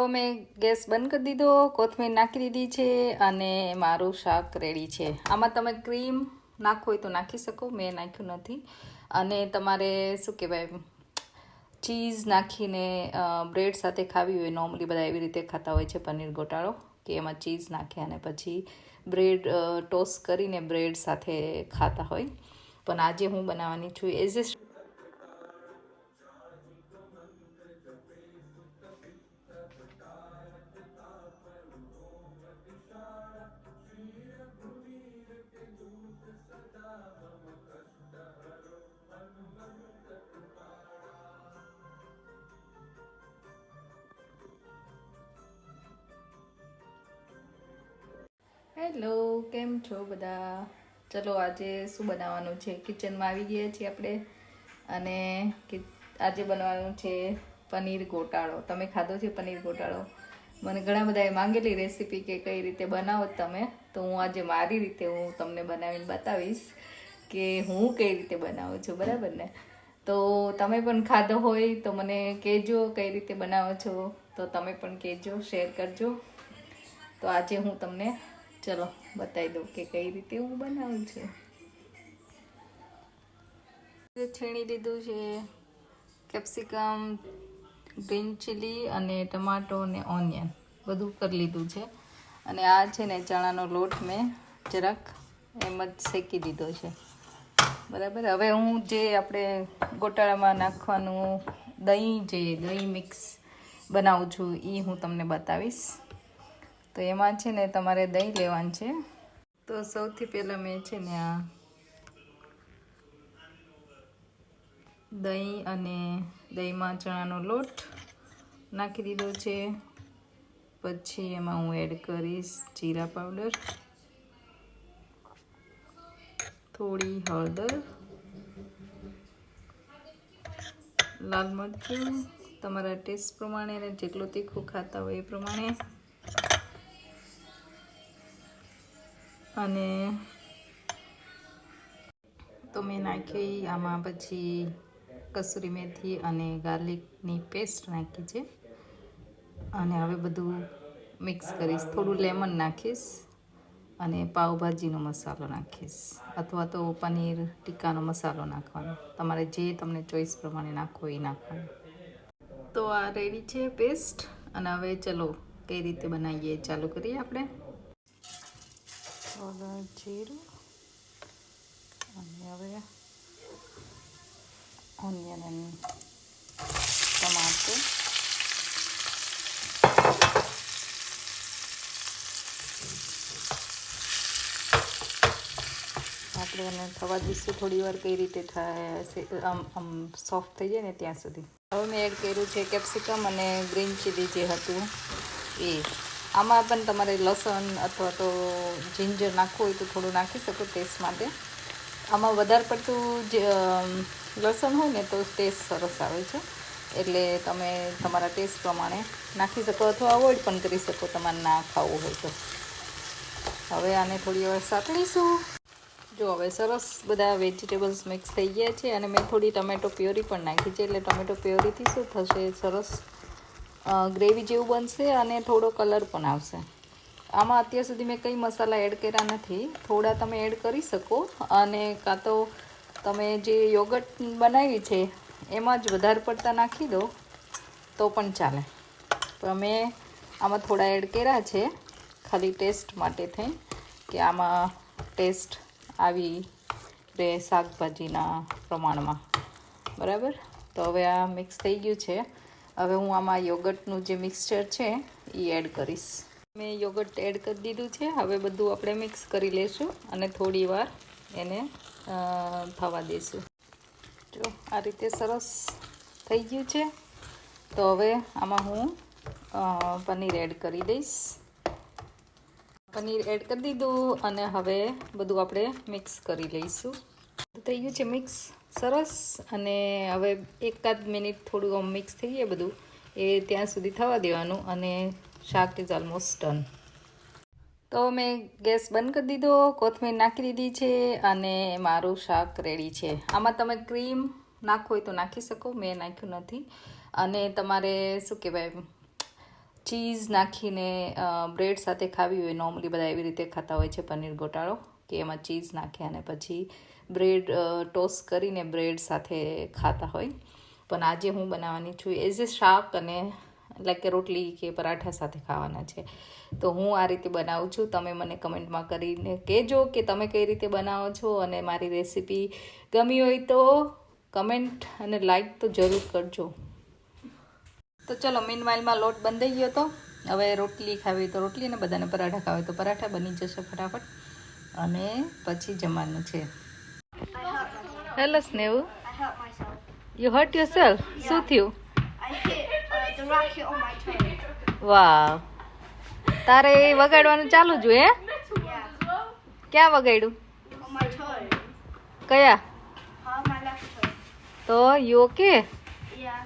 તો મેં ગેસ બંધ કરી દીધો, કોથમીર નાખી દીધી છે અને મારું શાક રેડી છે. આમાં તમે ક્રીમ નાખો હોય તો નાખી શકો, મેં નાખ્યું નથી. અને તમારે શું કહેવાય, ચીઝ નાખીને બ્રેડ સાથે ખાવી હોય, નોર્મલી બધા એવી રીતે ખાતા હોય છે પનીર ગોટાળો, કે એમાં ચીઝ નાખે અને પછી બ્રેડ ટોસ્ટ કરીને બ્રેડ સાથે ખાતા હોય. પણ આજે હું બનાવવાની છું એઝ એ હેલો, કેમ છો બધા? ચલો આજે શું બનાવવાનું છે, કિચનમાં આવી ગયા છીએ આપણે. અને આજે બનાવવાનું છે પનીર ગોટાળો. તમે ખાધો છે પનીર ગોટાળો? મને ઘણા બધાએ માંગેલી રેસીપી કે કઈ રીતે બનાવો તમે, તો હું આજે મારી રીતે હું તમને બનાવીને બતાવીશ કે હું કઈ રીતે બનાવું છું, બરાબર ને? તો તમે પણ ખાધો હોય તો મને કહેજો કઈ રીતે બનાવો છો, તો તમે પણ કહેજો, શેર કરજો. તો આજે હું તમને ચલો બતાવી દઉં કે કઈ રીતે હું બનાવું છું. છીણી લીધું છે કેપ્સિકમ, ગ્રીન ચીલી અને ટમાટો અને ઓનિયન, બધું કરી લીધું છે. અને આ છે ને ચણાનો લોટ મેં જરાક એમ જ શેકી દીધો છે, બરાબર. હવે હું જે આપણે ગોટાળામાં નાખવાનું દહીં મિક્સ બનાવું છું એ હું તમને બતાવીશ. તો એમાં છે ને તમારે દહીં લેવાનું છે. તો સૌથી પહેલાં મેં છે ને આ દહીં અને દહીંમાં ચણાનો લોટ નાખી દીધો છે. પછી એમાં હું એડ કરીશ જીરા પાવડર, થોડી હળદર, લાલ મરચું તમારા ટેસ્ટ પ્રમાણે અને જેટલું તીખું ખાતા હોય એ પ્રમાણે, અને તો મેં નાખી આમાં પછી કસૂરી મેથી અને ગાર્લિકની પેસ્ટ નાખી છે. અને હવે બધું મિક્સ કરીશ. થોડું લેમન નાખીશ અને પાવભાજીનો મસાલો નાખીશ, અથવા તો પનીર ટીક્કાનો મસાલો નાખવાનો, તમારે જે તમને ચોઈસ પ્રમાણે નાખવો એ નાખવાનું. તો આ રેડી છે પેસ્ટ. અને હવે ચલો કઈ રીતે બનાવીએ ચાલુ કરીએ આપણે. જીરું અને હવે ઓનિયન અને ટમાટર, આપણે એને થવા દઈશું થોડી વાર, કઈ રીતે થાય આમ સોફ્ટ થઈ જાય ને ત્યાં સુધી. હવે મેં એડ કર્યું છે કેપ્સિકમ અને ગ્રીન ચીલી જે હતું એ. આમાં પણ તમારે લસણ અથવા તો જિંજર નાખવું હોય તો થોડું નાખી શકો ટેસ્ટ માટે. આમાં વધારે પડતું જે લસણ હોય ને તો ટેસ્ટ સરસ આવે છે, એટલે તમે તમારા ટેસ્ટ પ્રમાણે નાખી શકો અથવા અવોઇડ પણ કરી શકો તમારે ના ખાવું હોય તો. હવે આને થોડી વાર સાંતળીશું. જો હવે સરસ બધા વેજીટેબલ્સ મિક્સ થઈ ગયા છે. અને મેં થોડી ટમેટો પ્યોરી પણ નાખી છે, એટલે ટમેટો પ્યોરીથી શું થશે, સરસ ગ્રેવી જેવું બનશે અને થોડો કલર પણ આવશે. આમાં અત્યાર સુધી મેં કંઈ મસાલા એડ કર્યા નથી, થોડા તમે એડ કરી શકો. અને કાં તો તમે જે યોગર્ટ બનાવી છે એમાં જ વધારે પડતા નાખી દો તો પણ ચાલે. પણ મેં આમાં થોડા એડ કર્યા છે ખાલી ટેસ્ટ માટે થઈ, કે આમાં ટેસ્ટ આવી રહે શાકભાજીના પ્રમાણમાં, બરાબર. તો હવે આ મિક્સ થઈ ગયું છે. હવે હું આમાં યોગર્ટનું જે મિક્સચર છે એ એડ કરીશ. મેં યોગર્ટ એડ કરી દીધું છે. હવે બધું આપણે મિક્સ કરી લઈશું અને થોડી વાર એને થવા દઈશું. જો આ રીતે સરસ થઈ ગયું છે. તો હવે આમાં હું પનીર એડ કરી દઈશ. પનીર એડ કરી દીધું અને હવે બધું આપણે મિક્સ કરી લઈશું. થઈ ગયું છે મિક્સ સરસ. અને હવે એકાદ મિનિટ થોડું મિક્સ થઈ જાય બધું એ ત્યાં સુધી થવા દેવાનું, અને શાક ઇઝ ઓલમોસ્ટ ડન. તો મેં ગેસ બંધ કરી દીધો, કોથમીર નાખી દીધી છે અને મારું શાક રેડી છે. આમાં તમે ક્રીમ નાખો હોય તો નાખી શકો, મેં નાખ્યું નથી. અને તમારે શું કહેવાય, ચીઝ નાખીને બ્રેડ સાથે ખાવી હોય, નોર્મલી બધા એવી રીતે ખાતા હોય છે પનીર ગોટાળો, કે એમાં ચીઝ નાખે અને પછી બ્રેડ ટોસ્ટ કરીને બ્રેડ સાથે ખાતા હોય. પણ આજે હું બનાવવાની છું એઝ એ શાક અને લાઈક કે રોટલી કે પરાઠા સાથે ખાવાના છે. તો હું આ રીતે બનાવું છું. તમે મને કમેન્ટમાં કરીને કહેજો કે તમે કઈ રીતે બનાવો છો, અને મારી રેસીપી ગમી હોય તો કમેન્ટ અને લાઈક તો જરૂર કરજો. તો ચલો, મીનવાઇલમાં લોટ બંધાઈ ગયો તો હવે રોટલી ખાવી તો રોટલી, અને બધાને પરાઠા ખાવી તો પરાઠા બની જશે ફટાફટ, અને પછી જમવાનું છે. Hello Snehu, you hurt yourself? શું થયું? The racket on my toe. વાવ, તારે એ વગાડવાનું ચાલુ જ હોય? Yeah. ક્યાં વગાડ્યું? On my toe. કયા? My left toe. તો યુ ઓકે? Yeah.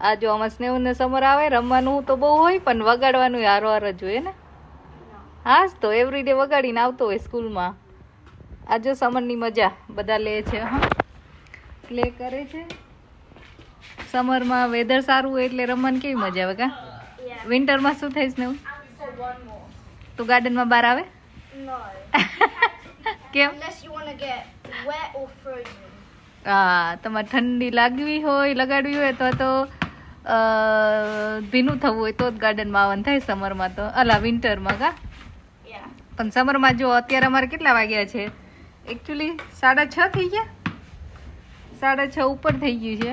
આ જો આમાં સ્નેહને સમર આવે, રમવાનું તો બહુ હોય પણ વગાડવાનું હારો હાર જ હોય ને. હા જ તો એવરીડે વગાડીને આવતો હોય સ્કૂલમાં. આ જો સમરની મજા બધા લે છે, હા પ્લે કરે છે. સમરમાં વેધર સારું હોય એટલે રમવાની કેવી મજા આવે કા? વિન્ટરમાં શું થાય સ્નેહ? તું ગાર્ડનમાં બહાર આવે? No. કેમ? Unless you want to get wet or frozen. હા, તમારે ઠંડી લાગવી હોય, લગાડવી હોય તો ભીનું થવું હોય તો જ ગાર્ડનમાં આવવાનું થાય સમરમાં તો, અલા વિન્ટરમાં કા? Yeah. પણ સમરમાં જો અત્યારે અમારે કેટલા વાગ્યા છે? એકચ્યુઅલી 6:30 થઈ ગયા, 6:30 ઉપર થઈ ગયું છે,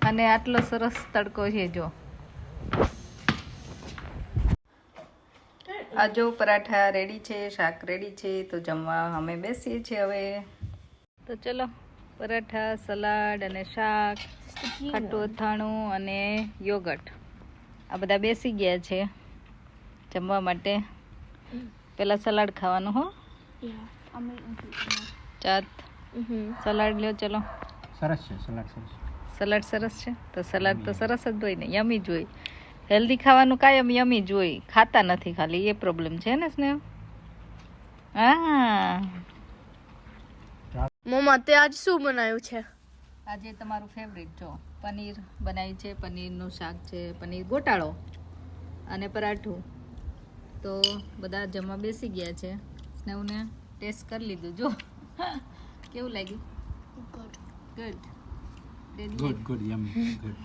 અને આટલો સરસ તડકો છે. જો આ જો પરાઠા રેડી છે, શાક રેડી છે, તો જમવા અમે બેસીએ છીએ હવે. તો ચલો, પરાઠા, સલાડ અને શાક, ખાટું અથાણું અને યોગર્ટ, આ બધા બેસી ગયા છે જમવા માટે. પેલા સલાડ ખાવાનું હો. Yeah. I'm eating ચાત સલાડ લ્યો. ચલો, સરસ છે સલાડ, સરસ. સલાડ સરસ છે તો સલાડ તો સરસ જ હોય ને, યમી જ હોય. હેલ્ધી ખાવાનું કાયમ યમી જ હોય, ખાતા નથી ખાલી, એ પ્રોબ્લેમ છે ને સ્નેહ? હા. મમ્મા, તે આજ શું બનાવ્યું છે? આજે તમારું ફેવરિટ જો પનીર બનાવી છે, પનીરનું શાક છે, પનીર ગોટાળો અને પરાઠું. તો બધા જમવા બેસી ગયા છે. સ્નેહને ટેસ્ટ કરી લીધું, જો કેવું લાગ્યું? Good good good, યમી, good.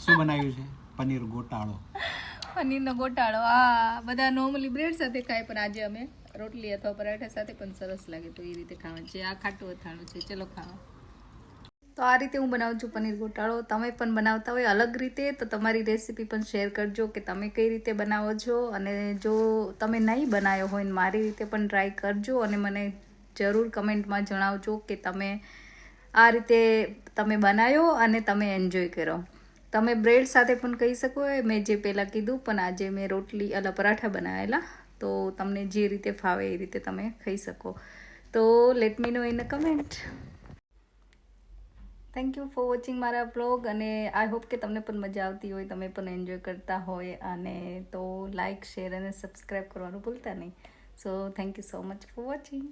શું બનાવ્યું છે? પનીર ગોટાળો. પનીરનો ગોટાળો. આ બધા નોર્મલી બ્રેડ સાથે ખાય, પણ આજે અમે રોટલી અથવા પરાઠા સાથે પણ સરસ લાગે તો એ રીતે ખાવાનું છે. આ ખાટું અથાણું છે. ચલો ખાવા. તો આ રીતે હું બનાવું છું પનીર ગોટાળો. તમે પણ બનાવતા હોય અલગ રીતે તો તમારી રેસીપી પણ શેર કરજો કે તમે કઈ રીતે બનાવો છો, અને જો તમે નહીં બનાવ્યો હોય ને મારી રીતે પણ ટ્રાય કરજો, અને મને જરૂર કમેન્ટમાં જણાવજો કે તમે આ રીતે તમે બનાવ્યો અને તમે એન્જોય કરો. તમે બ્રેડ સાથે પણ કહી શકો, મેં જે પહેલાં કીધું, પણ આજે મેં રોટલી પરાઠા બનાવેલા, તો તમને જે રીતે ફાવે એ રીતે તમે ખાઈ શકો. તો let me no in a comment. Thank you for watching મારા બ્લોગ, અને આઈ હોપ કે તમને પણ મજા આવતી હોય, તમે પણ એન્જોય કરતા હોય, અને તો લાઇક, શેર અને સબસ્ક્રાઈબ કરવાનું ભૂલતા નહીં. So thank you so much for watching.